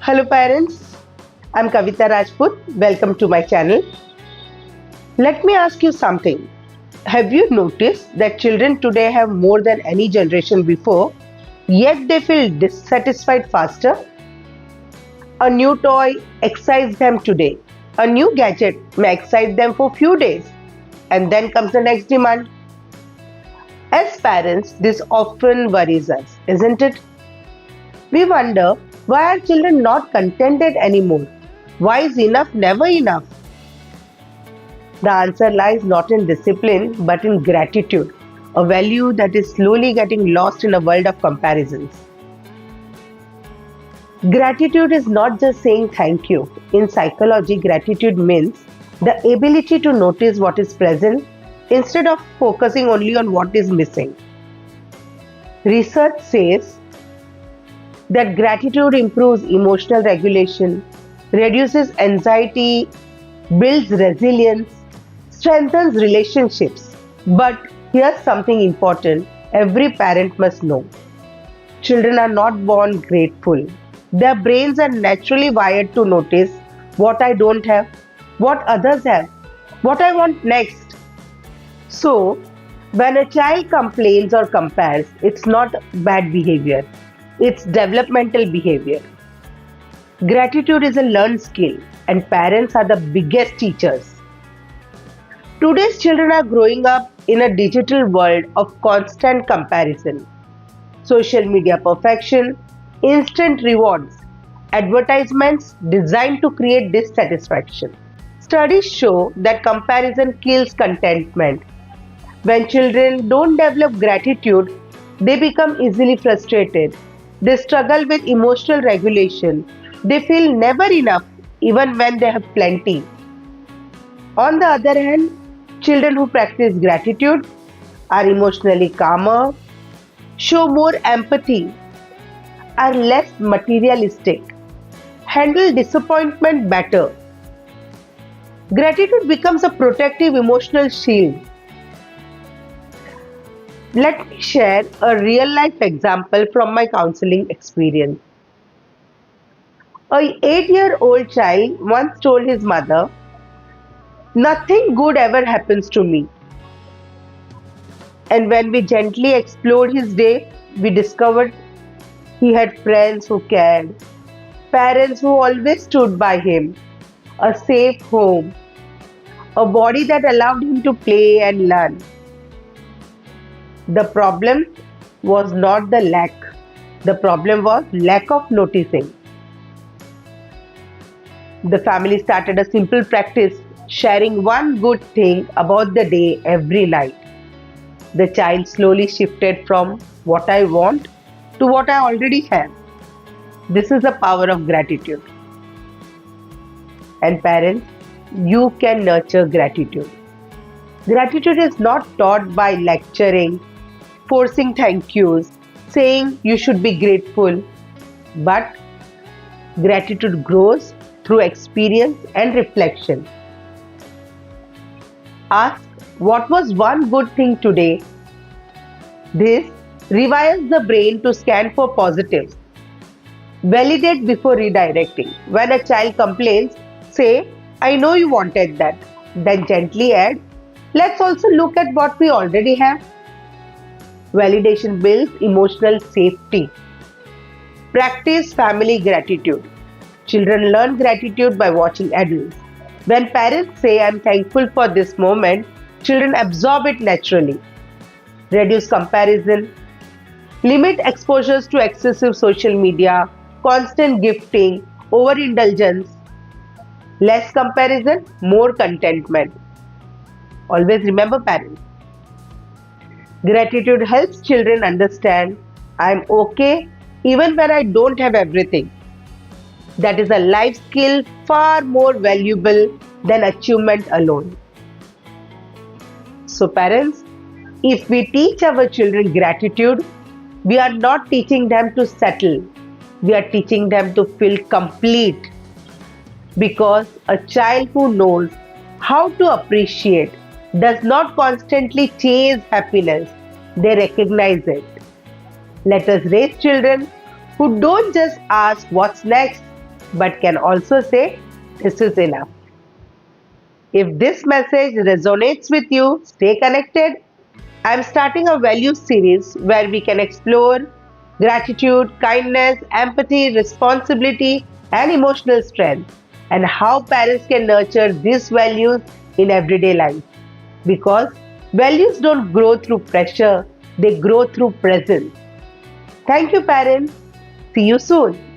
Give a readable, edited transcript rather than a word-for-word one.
Hello parents, I'm Kavita Rajput. Welcome to my channel. Let me ask you something. Have you noticed that children today have more than any generation before, yet they feel dissatisfied faster? A new toy excites them today. A new gadget may excite them for few days, and then comes the next demand. As parents, this often worries us, isn't it? We wonder, why are children not contented anymore? Why is enough never enough? The answer lies not in discipline but in gratitude, a value that is slowly getting lost in a world of comparisons. Gratitude is not just saying thank you. In psychology, gratitude means the ability to notice what is present instead of focusing only on what is missing. Research says that gratitude improves emotional regulation, reduces anxiety, builds resilience, strengthens relationships. But here's something important every parent must know: children are not born grateful. Their brains are naturally wired to notice what I don't have, what others have, what I want next. So, when a child complains or compares, it's not bad behavior, it's developmental behavior. Gratitude is a learned skill, and parents are the biggest teachers. Today's children are growing up in a digital world of constant comparison, social media perfection, instant rewards, advertisements designed to create dissatisfaction. Studies show that comparison kills contentment. When children don't develop gratitude, they become easily frustrated. They struggle with emotional regulation. They feel never enough even when they have plenty. On the other hand, children who practice gratitude are emotionally calmer, show more empathy, are less materialistic, handle disappointment better. Gratitude becomes a protective emotional shield. Let me share a real life example from my counseling experience. A 8-year-old child once told his mother, "Nothing good ever happens to me." And when we gently explored his day, we discovered he had friends who cared, parents who always stood by him, a safe home, a body that allowed him to play and learn. The problem was not the lack, the problem was lack of noticing. The family started a simple practice, sharing one good thing about the day every night. The child slowly shifted from what I want to what I already have. This is the power of gratitude. And parents, you can nurture gratitude. Gratitude is not taught by lecturing, forcing thank yous, saying you should be grateful, but gratitude grows through experience and reflection. Ask, what was one good thing today? This rewires the brain to scan for positives. Validate before redirecting. When a child complains, say, "I know you wanted that." Then gently add, "Let's also look at what we already have." Validation builds emotional safety. Practice family gratitude. Children learn gratitude by watching adults. When parents say, "I'm thankful for this moment," children absorb it naturally. Reduce comparison. Limit exposures to excessive social media, constant gifting, overindulgence. Less comparison, more contentment. Always remember, parents, gratitude helps children understand I'm okay even when I don't have everything. That is a life skill far more valuable than achievement alone. So, parents, if we teach our children gratitude, we are not teaching them to settle, we are teaching them to feel complete. Because a child who knows how to appreciate does not constantly chase happiness, they recognize it. Let us raise children who don't just ask what's next, but can also say, "This is enough." If this message resonates with you, stay connected. I'm starting a value series where we can explore gratitude, kindness, empathy, responsibility, and emotional strength, and how parents can nurture these values in everyday life. Because values don't grow through pressure, they grow through presence. Thank you, parents. See you soon.